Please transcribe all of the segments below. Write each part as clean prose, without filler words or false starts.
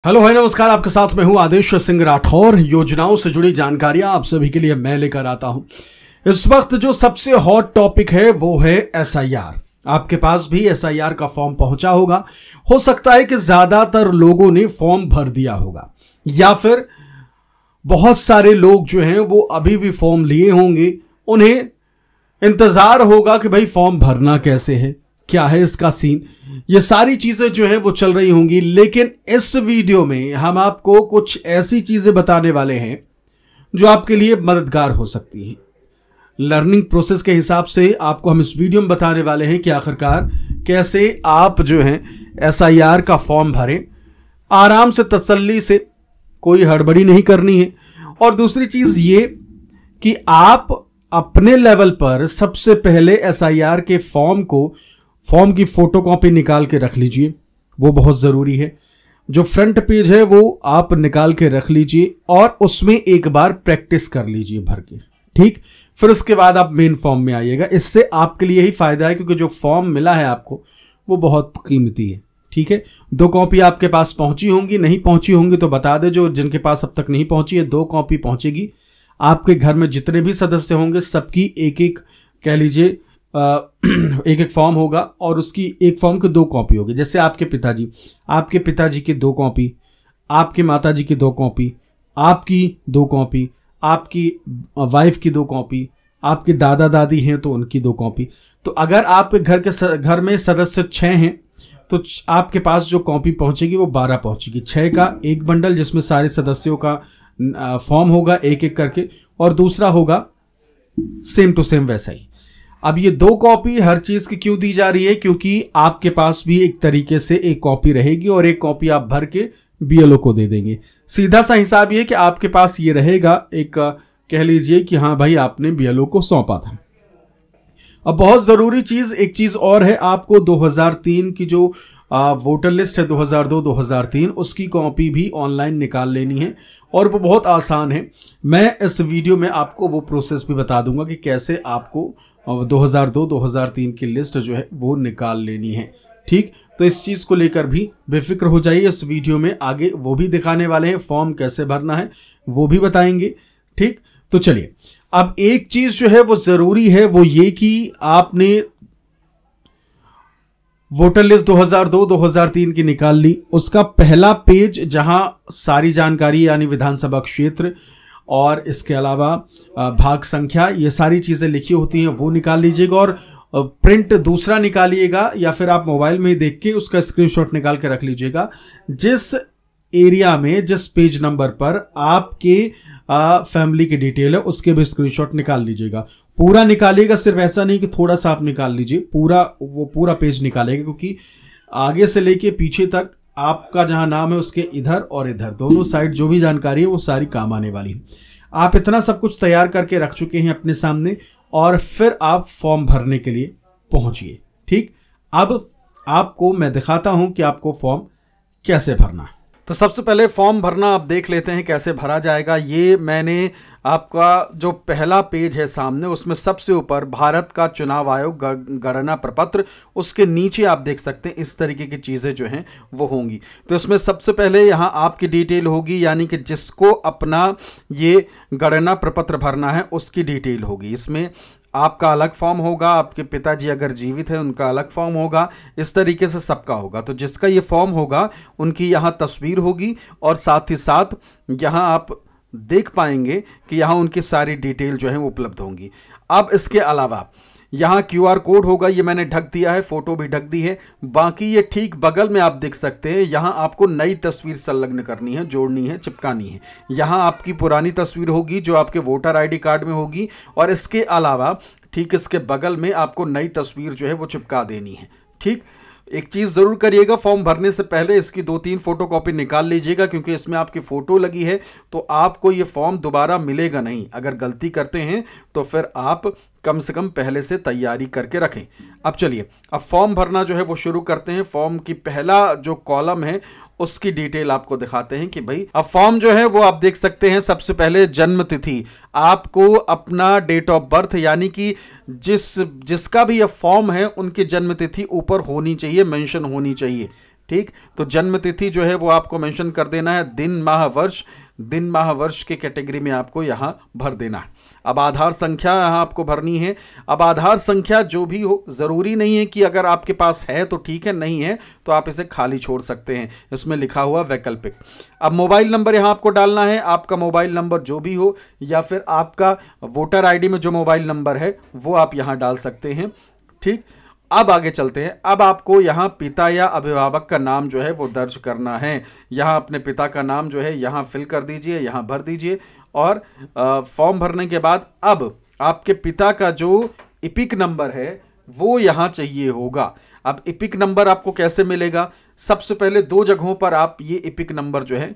Hello भाई नमस्कार, आपके साथ मैं हूं आदेश सिंह राठौर। योजनाओं से जुड़ी जानकारियां आप सभी के लिए मैं लेकर आता हूं। इस वक्त जो सबसे हॉट टॉपिक है वो है एसआईआर। आपके पास भी एसआईआर का फॉर्म पहुंचा होगा। हो सकता है कि ज्यादातर लोगों ने फॉर्म भर दिया होगा, या फिर बहुत सारे लोग जो हैं वो अभी भी फॉर्म लिए होंगे। उन्हें इंतजार होगा कि भाई फॉर्म भरना कैसे है, क्या है इसका सीन। ये सारी चीजें जो है वो चल रही होंगी, लेकिन इस वीडियो में हम आपको कुछ ऐसी चीजें बताने वाले हैं जो आपके लिए मददगार हो सकती हैं। लर्निंग प्रोसेस के हिसाब से आपको हम इस वीडियो में बताने वाले हैं कि आखिरकार कैसे आप जो है एसआईआर का फॉर्म भरें। आराम से, तसल्ली से, कोई हड़बड़ी नहीं करनी है। और दूसरी चीज ये कि आप अपने लेवल पर सबसे पहले एसआईआर के फॉर्म की फोटोकॉपी निकाल के रख लीजिए, वो बहुत ज़रूरी है। जो फ्रंट पेज है वो आप निकाल के रख लीजिए और उसमें एक बार प्रैक्टिस कर लीजिए भर के, ठीक। फिर उसके बाद आप मेन फॉर्म में आइएगा। इससे आपके लिए ही फायदा है, क्योंकि जो फॉर्म मिला है आपको वो बहुत कीमती है, ठीक है। 2 कॉपी आपके पास पहुंची होंगी, नहीं पहुंची होंगी तो बता दे। जो जिनके पास अब तक नहीं पहुंची है, 2 कॉपी पहुंचेगी। आपके घर में जितने भी सदस्य होंगे सबकी एक कह लीजिए एक फॉर्म होगा, और उसकी एक फॉर्म की 2 कॉपी होगी। जैसे आपके पिताजी की 2 कॉपी, आपके माताजी की 2 कॉपी, आपकी 2 कॉपी, आपकी वाइफ की 2 कॉपी, आपके दादा दादी हैं तो उनकी 2 कॉपी। तो अगर आपके घर में सदस्य 6 हैं तो आपके पास जो कॉपी पहुंचेगी वो 12 पहुंचेगी। 6 का एक बंडल जिसमें सारे सदस्यों का फॉर्म होगा एक एक करके, और दूसरा होगा सेम टू सेम वैसा ही। अब ये 2 कॉपी हर चीज की क्यों दी जा रही है? क्योंकि आपके पास भी एक तरीके से एक कॉपी रहेगी और एक कॉपी आप भर के बीएलओ को दे देंगे। सीधा सा हिसाब ये कि आपके पास ये रहेगा, एक कह लीजिए कि हाँ भाई आपने बीएलओ को सौंपा था। अब बहुत जरूरी चीज, एक चीज और है, आपको 2003 की जो वोटर लिस्ट है 2002-2003 उसकी कॉपी भी ऑनलाइन निकाल लेनी है, और वो बहुत आसान है। मैं इस वीडियो में आपको वो प्रोसेस भी बता दूंगा कि कैसे आपको 2002-2003 की लिस्ट जो है वो निकाल लेनी है, ठीक। तो इस चीज को लेकर भी बेफिक्र हो जाइए। इस वीडियो में आगे वो भी दिखाने वाले हैं, फॉर्म कैसे भरना है वो भी बताएंगे, ठीक। तो चलिए, अब एक चीज जो है वो जरूरी है, वो ये कि आपने वोटर लिस्ट 2002-2003 की निकाल ली। उसका पहला पेज जहां सारी जानकारी यानी विधानसभा क्षेत्र और इसके अलावा भाग संख्या ये सारी चीजें लिखी होती हैं वो निकाल लीजिएगा, और प्रिंट दूसरा निकालिएगा, या फिर आप मोबाइल में देख के उसका स्क्रीनशॉट निकाल के रख लीजिएगा। जिस एरिया में, जिस पेज नंबर पर आपके फैमिली की डिटेल है उसके भी स्क्रीनशॉट निकाल लीजिएगा। पूरा निकालिएगा, सिर्फ ऐसा नहीं कि थोड़ा सा आप निकाल लीजिए, पूरा पेज निकालेगा, क्योंकि आगे से लेके पीछे तक आपका जहां नाम है उसके इधर और इधर दोनों साइड जो भी जानकारी है वो सारी काम आने वाली है। आप इतना सब कुछ तैयार करके रख चुके हैं अपने सामने, और फिर आप फॉर्म भरने के लिए पहुंचिए, ठीक। अब आपको मैं दिखाता हूं कि आपको फॉर्म कैसे भरना है। तो सबसे पहले फॉर्म भरना आप देख लेते हैं कैसे भरा जाएगा। ये मैंने आपका जो पहला पेज है सामने, उसमें सबसे ऊपर भारत का चुनाव आयोग गणना प्रपत्र, उसके नीचे आप देख सकते हैं इस तरीके की चीज़ें जो हैं वो होंगी। तो इसमें सबसे पहले यहाँ आपकी डिटेल होगी, यानी कि जिसको अपना ये गणना प्रपत्र भरना है उसकी डिटेल होगी। इसमें आपका अलग फॉर्म होगा, आपके पिताजी अगर जीवित है उनका अलग फॉर्म होगा, इस तरीके से सबका होगा। तो जिसका ये फॉर्म होगा उनकी यहाँ तस्वीर होगी, और साथ ही साथ यहाँ आप देख पाएंगे कि यहाँ उनकी सारी डिटेल जो है वो उपलब्ध होंगी। अब इसके अलावा यहाँ QR कोड होगा, ये मैंने ढक दिया है, फोटो भी ढक दी है। बाकी ये ठीक बगल में आप देख सकते हैं, यहाँ आपको नई तस्वीर संलग्न करनी है, जोड़नी है, चिपकानी है। यहाँ आपकी पुरानी तस्वीर होगी जो आपके वोटर ID कार्ड में होगी, और इसके अलावा ठीक इसके बगल में आपको नई तस्वीर जो है वो चिपका देनी है, ठीक। एक चीज़ ज़रूर करिएगा, फॉर्म भरने से पहले इसकी 2-3 फोटोकॉपी निकाल लीजिएगा, क्योंकि इसमें आपकी फ़ोटो लगी है तो आपको ये फॉर्म दोबारा मिलेगा नहीं। अगर गलती करते हैं तो फिर आप कम से कम पहले से तैयारी करके रखें। अब चलिए, अब फॉर्म भरना जो है वो शुरू करते हैं। फॉर्म की पहला जो कॉलम है उसकी डिटेल आपको दिखाते हैं कि भाई अब फॉर्म जो है वो आप देख सकते हैं। सबसे पहले जन्म तिथि, आपको अपना डेट ऑफ बर्थ यानी कि जिसका भी ये फॉर्म है उनकी जन्म तिथि ऊपर होनी चाहिए, मेंशन होनी चाहिए, ठीक, तो जन्म तिथि जो है वो आपको मेंशन कर देना है, दिन माह वर्ष के कैटेगरी में आपको यहाँ भर देना है। अब आधार संख्या यहाँ आपको भरनी है। अब आधार संख्या जो भी हो, ज़रूरी नहीं है कि अगर आपके पास है तो ठीक है, नहीं है तो आप इसे खाली छोड़ सकते हैं, इसमें लिखा हुआ वैकल्पिक। अब मोबाइल नंबर यहाँ आपको डालना है, आपका मोबाइल नंबर जो भी हो या फिर आपका वोटर आईडी में जो मोबाइल नंबर है वो आप यहाँ डाल सकते हैं। ठीक, अब आगे चलते हैं। अब आपको यहाँ पिता या अभिभावक का नाम जो है वो दर्ज करना है। यहाँ अपने पिता का नाम जो है यहाँ फिल कर दीजिए, यहाँ भर दीजिए। और फॉर्म भरने के बाद अब आपके पिता का जो इपिक नंबर है वो यहाँ चाहिए होगा। अब इपिक नंबर आपको कैसे मिलेगा? सबसे पहले 2 जगहों पर आप ये इपिक नंबर जो है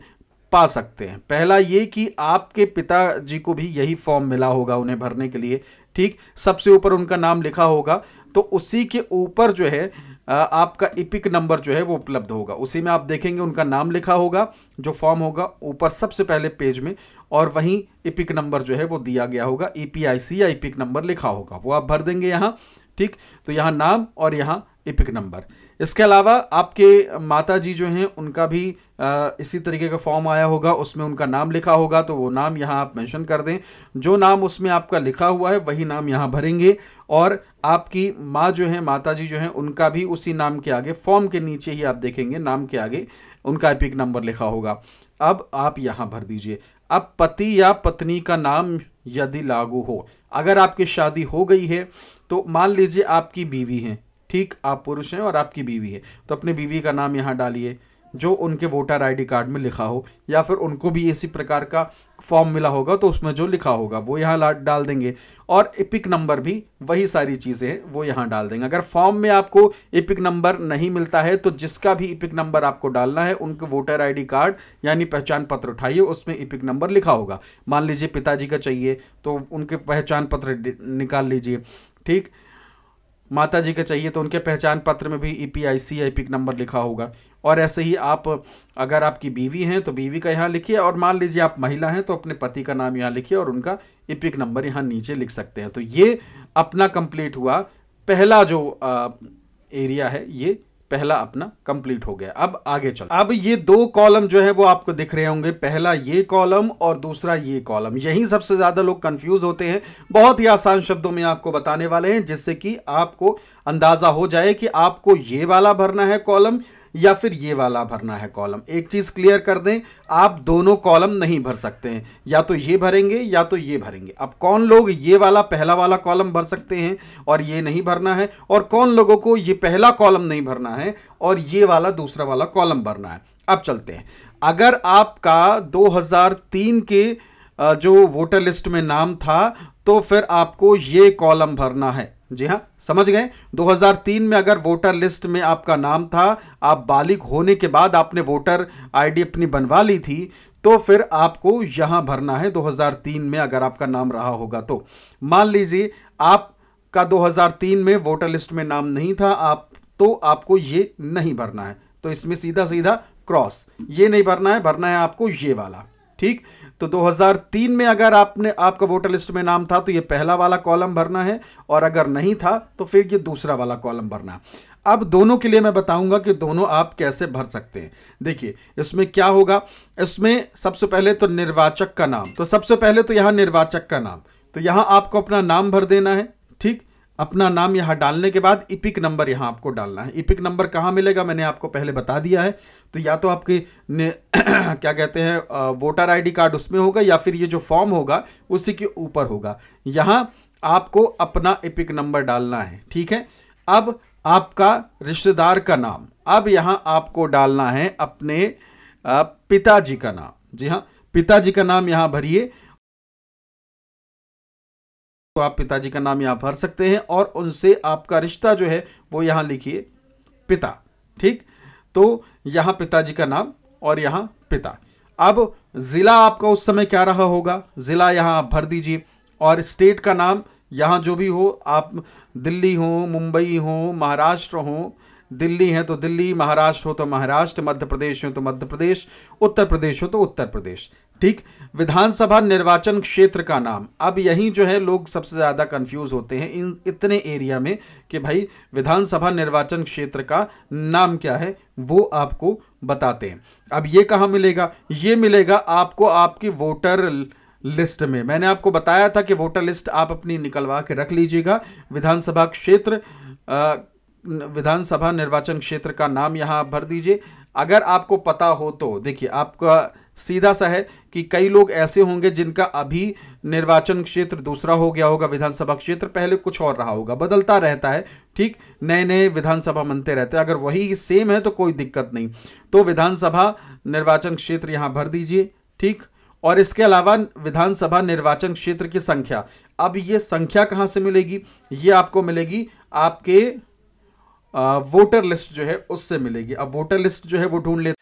पा सकते हैं। पहला ये कि आपके पिताजी को भी यही फॉर्म मिला होगा उन्हें भरने के लिए। ठीक, सबसे ऊपर उनका नाम लिखा होगा तो उसी के ऊपर जो है आपका इपिक नंबर जो है वो उपलब्ध होगा। उसी में आप देखेंगे उनका नाम लिखा होगा, जो फॉर्म होगा ऊपर सबसे पहले पेज में, और वहीं इपिक नंबर जो है वो दिया गया होगा, ईपीआईसी या इपिक नंबर लिखा होगा, वो आप भर देंगे यहाँ। ठीक, तो यहाँ नाम और यहाँ इपिक नंबर। इसके अलावा आपके माता जी जो हैं उनका भी इसी तरीके का फॉर्म आया होगा, उसमें उनका नाम लिखा होगा तो वो नाम यहाँ आप मेंशन कर दें। जो नाम उसमें आपका लिखा हुआ है वही नाम यहाँ भरेंगे। और आपकी माँ जो है, माता जी जो हैं, उनका भी उसी नाम के आगे, फॉर्म के नीचे ही आप देखेंगे नाम के आगे उनका एपिक नंबर लिखा होगा। अब आप यहाँ भर दीजिए। अब पति या पत्नी का नाम यदि लागू हो, अगर आपकी शादी हो गई है तो मान लीजिए आपकी बीवी है, ठीक, आप पुरुष हैं और आपकी बीवी है, तो अपने बीवी का नाम यहाँ डालिए जो उनके वोटर आईडी कार्ड में लिखा हो, या फिर उनको भी इसी प्रकार का फॉर्म मिला होगा तो उसमें जो लिखा होगा वो यहाँ डाल देंगे। और एपिक नंबर भी वही सारी चीज़ें हैं वो यहाँ डाल देंगे। अगर फॉर्म में आपको एपिक नंबर नहीं मिलता है तो जिसका भी एपिक नंबर आपको डालना है उनके वोटर आईडी कार्ड यानी पहचान पत्र उठाइए, उसमें एपिक नंबर लिखा होगा। मान लीजिए पिताजी का चाहिए तो उनके पहचान पत्र निकाल लीजिए। ठीक, माता जी का चाहिए तो उनके पहचान पत्र में भी ईपीआईसी या एपिक नंबर लिखा होगा। और ऐसे ही आप, अगर आपकी बीवी हैं तो बीवी का यहाँ लिखिए, और मान लीजिए आप महिला हैं तो अपने पति का नाम यहाँ लिखिए और उनका एपिक नंबर यहाँ नीचे लिख सकते हैं। तो ये अपना कंप्लीट हुआ, पहला जो एरिया है ये पहला अपना कंप्लीट हो गया। अब आगे चल, अब ये 2 कॉलम जो है वो आपको दिख रहे होंगे, पहला ये कॉलम और दूसरा ये कॉलम। यही सबसे ज्यादा लोग कंफ्यूज होते हैं। बहुत ही आसान शब्दों में आपको बताने वाले हैं जिससे कि आपको अंदाजा हो जाए कि आपको ये वाला भरना है कॉलम या फिर ये वाला भरना है कॉलम। एक चीज क्लियर कर दें, आप दोनों कॉलम नहीं भर सकते हैं, या तो ये भरेंगे या तो ये भरेंगे। अब कौन लोग ये वाला पहला वाला कॉलम भर सकते हैं और ये नहीं भरना है, और कौन लोगों को ये पहला कॉलम नहीं भरना है और ये वाला दूसरा वाला कॉलम भरना है। अब चलते हैं। अगर आपका 2003 के जो वोटर लिस्ट में नाम था तो फिर आपको ये कॉलम भरना है। जी हाँ, समझ गए। 2003 में अगर वोटर लिस्ट में आपका नाम था, आप बालिग होने के बाद आपने वोटर आईडी अपनी बनवा ली थी, तो फिर आपको यहां भरना है 2003 में अगर आपका नाम रहा होगा तो। मान लीजिए आपका 2003 में वोटर लिस्ट में नाम नहीं था, तो आपको ये नहीं भरना है, तो इसमें सीधा सीधा क्रॉस, ये नहीं भरना है, भरना है आपको ये वाला। ठीक, तो 2003 में अगर आपका वोटर लिस्ट में नाम था तो ये पहला वाला कॉलम भरना है, और अगर नहीं था तो फिर ये दूसरा वाला कॉलम भरना है। अब दोनों के लिए मैं बताऊंगा कि दोनों आप कैसे भर सकते हैं। देखिए इसमें क्या होगा, इसमें सबसे पहले तो निर्वाचक का नाम, तो सबसे पहले तो यहां निर्वाचक का नाम, तो यहां आपको अपना नाम भर देना है। ठीक, अपना नाम यहां डालने के बाद इपिक नंबर यहां आपको डालना है। इपिक नंबर कहां मिलेगा मैंने आपको पहले बता दिया है, तो या तो आपके क्या कहते हैं वोटर आईडी कार्ड उसमें होगा, या फिर ये जो फॉर्म होगा उसी के ऊपर होगा। यहां आपको अपना इपिक नंबर डालना है। ठीक है, अब आपका रिश्तेदार का नाम, अब यहां आपको डालना है अपने पिताजी का नाम। जी हां, पिताजी का नाम यहां भरिए, तो आप पिताजी का नाम यहां भर सकते हैं और उनसे आपका रिश्ता जो है वो यहां लिखिए पिता। ठीक, तो यहां पिताजी का नाम और यहां पिता। अब जिला आपका उस समय क्या रहा होगा, जिला यहां आप भर दीजिए, और स्टेट का नाम यहां जो भी हो, आप दिल्ली हो, मुंबई हो, महाराष्ट्र हो, दिल्ली है तो दिल्ली, महाराष्ट्र हो तो महाराष्ट्र, मध्य प्रदेश हो तो मध्य प्रदेश, उत्तर प्रदेश हो तो उत्तर प्रदेश। ठीक, विधानसभा निर्वाचन क्षेत्र का नाम। अब यही जो है लोग सबसे ज्यादा कंफ्यूज होते हैं इन इतने एरिया में कि भाई विधानसभा निर्वाचन क्षेत्र का नाम क्या है, वो आपको बताते हैं। अब ये कहाँ मिलेगा? ये मिलेगा आपको आपकी वोटर लिस्ट में। मैंने आपको बताया था कि वोटर लिस्ट आप अपनी निकलवा के रख लीजिएगा। विधानसभा क्षेत्र, विधानसभा निर्वाचन क्षेत्र का नाम यहां आप भर दीजिए। अगर आपको पता हो तो देखिए, आपका सीधा सा है कि कई लोग ऐसे होंगे जिनका अभी निर्वाचन क्षेत्र दूसरा हो गया होगा, विधानसभा क्षेत्र पहले कुछ और रहा होगा, बदलता रहता है। ठीक, नए नए विधानसभा बनते रहते हैं। अगर वही सेम है तो कोई दिक्कत नहीं। तो विधानसभा निर्वाचन क्षेत्र यहां भर दीजिए। ठीक, और इसके अलावा विधानसभा निर्वाचन क्षेत्र की संख्या। अब ये संख्या कहां से मिलेगी? ये आपको मिलेगी आपके वोटर लिस्ट जो है उससे मिलेगी। अब वोटर लिस्ट जो है वो ढूंढ लेते।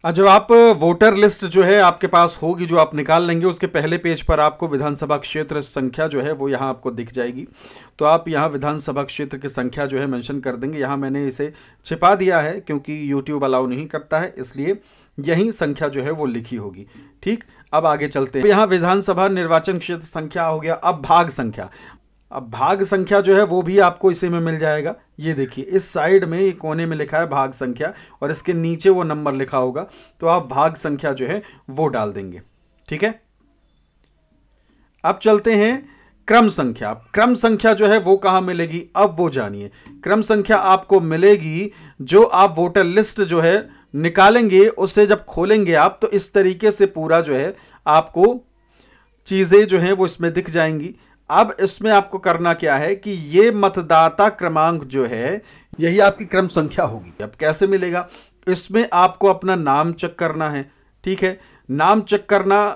अब जब आप वोटर लिस्ट जो है आपके पास होगी, जो आप निकाल लेंगे, उसके पहले पेज पर आपको विधानसभा क्षेत्र संख्या जो है वो यहाँ आपको दिख जाएगी। तो आप यहाँ विधानसभा क्षेत्र की संख्या जो है मेंशन कर देंगे। यहाँ मैंने इसे छिपा दिया है क्योंकि यूट्यूब अलाउ नहीं करता है, इसलिए यही संख्या जो है वो लिखी होगी। ठीक, अब आगे चलते हैं। यहाँ विधानसभा निर्वाचन क्षेत्र संख्या हो गया। अब भाग संख्या। अब भाग संख्या जो है वो भी आपको इसी में मिल जाएगा। ये देखिए, इस साइड में ये कोने में लिखा है भाग संख्या और इसके नीचे वो नंबर लिखा होगा। तो आप भाग संख्या जो है वो डाल देंगे। ठीक है, अब चलते हैं क्रम संख्या। क्रम संख्या जो है वो कहां मिलेगी, अब वो जानिए। क्रम संख्या आपको मिलेगी जो आप वोटर लिस्ट जो है निकालेंगे, उससे जब खोलेंगे आप तो इस तरीके से पूरा जो है आपको चीजें जो है वो इसमें दिख जाएंगी। अब इसमें आपको करना क्या है कि ये मतदाता क्रमांक जो है यही आपकी क्रम संख्या होगी। अब कैसे मिलेगा? इसमें आपको अपना नाम चेक करना है। ठीक है, नाम चेक करना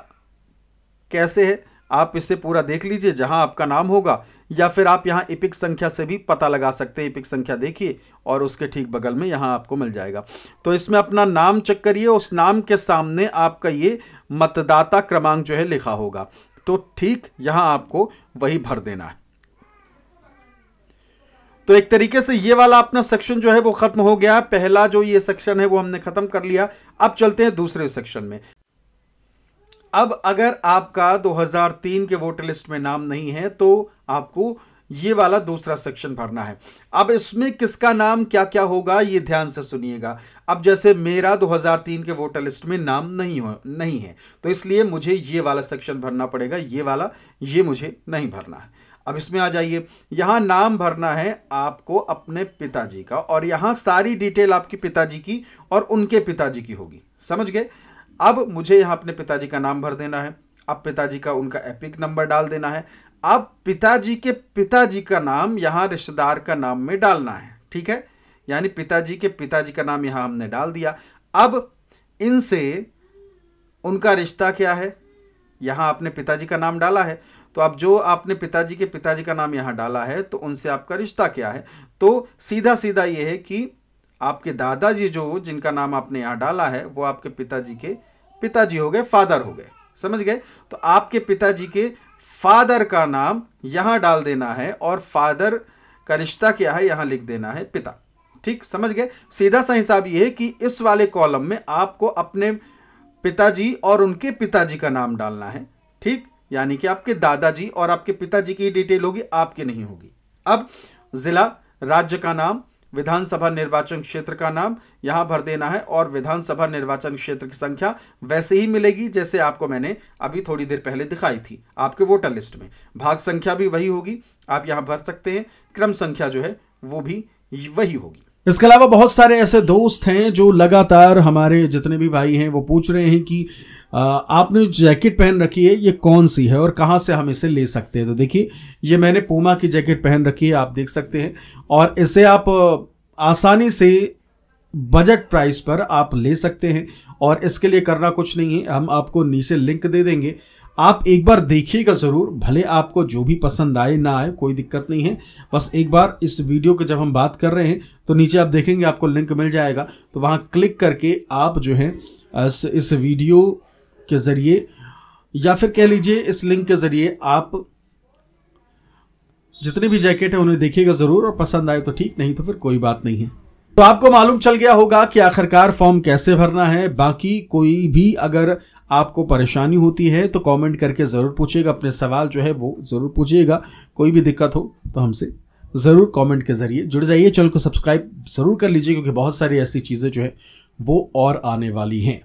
कैसे है, आप इसे पूरा देख लीजिए जहां आपका नाम होगा, या फिर आप यहां इपिक संख्या से भी पता लगा सकते हैं। इपिक संख्या देखिए और उसके ठीक बगल में यहां आपको मिल जाएगा। तो इसमें अपना नाम चेक करिए, उस नाम के सामने आपका ये मतदाता क्रमांक जो है लिखा होगा। तो ठीक यहां आपको वही भर देना है। तो एक तरीके से ये वाला अपना सेक्शन जो है वो खत्म हो गया। पहला जो ये सेक्शन है वो हमने खत्म कर लिया। अब चलते हैं दूसरे सेक्शन में। अब अगर आपका 2003 के वोटर लिस्ट में नाम नहीं है तो आपको ये वाला दूसरा सेक्शन भरना है। अब इसमें किसका नाम क्या क्या होगा ये ध्यान से सुनिएगा। अब जैसे मेरा 2003 के वोटर लिस्ट में नाम नहीं है तो इसलिए मुझे ये वाला सेक्शन भरना पड़ेगा। ये वाला ये मुझे नहीं भरना है। अब इसमें आ जाइए, यहां नाम भरना है आपको अपने पिताजी का, और यहां सारी डिटेल आपकी पिताजी की और उनके पिताजी की होगी। समझ गए? अब मुझे यहां अपने पिताजी का नाम भर देना है। अब पिताजी का उनका एपिक नंबर डाल देना है। अब पिताजी के पिताजी का नाम यहां रिश्तेदार का नाम में डालना है। ठीक है, यानी पिताजी के पिताजी का नाम यहां हमने डाल दिया। अब इनसे उनका रिश्ता क्या है, यहां आपने पिताजी का नाम डाला है, तो अब जो आपने पिताजी के पिताजी का नाम यहां डाला है तो उनसे आपका रिश्ता क्या है। तो सीधा सीधा ये है कि आपके दादाजी जो जिनका नाम आपने यहां डाला है वो आपके पिताजी के पिताजी हो गए, फादर हो गए। समझ गए? तो आपके पिताजी के फादर का नाम यहां डाल देना है और फादर का रिश्ता क्या है यहां लिख देना है पिता। ठीक, समझ गए? सीधा सा हिसाब ये है कि इस वाले कॉलम में आपको अपने पिताजी और उनके पिताजी का नाम डालना है। ठीक, यानी कि आपके दादाजी और आपके पिताजी की डिटेल होगी, आपकी नहीं होगी। अब जिला, राज्य का नाम, विधानसभा निर्वाचन क्षेत्र का नाम यहां भर देना है और विधानसभा निर्वाचन क्षेत्र की संख्या वैसे ही मिलेगी जैसे आपको मैंने अभी थोड़ी देर पहले दिखाई थी आपके वोटर लिस्ट में। भाग संख्या भी वही होगी, आप यहां भर सकते हैं। क्रम संख्या जो है वो भी वही होगी। इसके अलावा बहुत सारे ऐसे दोस्त हैं जो लगातार, हमारे जितने भी भाई हैं वो पूछ रहे हैं कि आपने जैकेट पहन रखी है ये कौन सी है और कहाँ से हम इसे ले सकते हैं। तो देखिए, ये मैंने पूमा की जैकेट पहन रखी है, आप देख सकते हैं, और इसे आप आसानी से बजट प्राइस पर आप ले सकते हैं। और इसके लिए करना कुछ नहीं है, हम आपको नीचे लिंक दे देंगे, आप एक बार देखिएगा ज़रूर। भले आपको जो भी पसंद आए ना आए कोई दिक्कत नहीं है, बस एक बार इस वीडियो की जब हम बात कर रहे हैं तो नीचे आप देखेंगे आपको लिंक मिल जाएगा, तो वहाँ क्लिक करके आप जो है इस वीडियो के ज़रिए या फिर कह लीजिए इस लिंक के ज़रिए आप जितनी भी जैकेट है उन्हें देखिएगा ज़रूर, और पसंद आए तो ठीक, नहीं तो फिर कोई बात नहीं है। तो आपको मालूम चल गया होगा कि आखिरकार फॉर्म कैसे भरना है। बाकी कोई भी अगर आपको परेशानी होती है तो कमेंट करके ज़रूर पूछिएगा, अपने सवाल जो है वो ज़रूर पूछिएगा। कोई भी दिक्कत हो तो हमसे ज़रूर कमेंट के ज़रिए जुड़ जाइए। चैनल को सब्सक्राइब ज़रूर कर लीजिए, क्योंकि बहुत सारी ऐसी चीज़ें जो है वो और आने वाली हैं।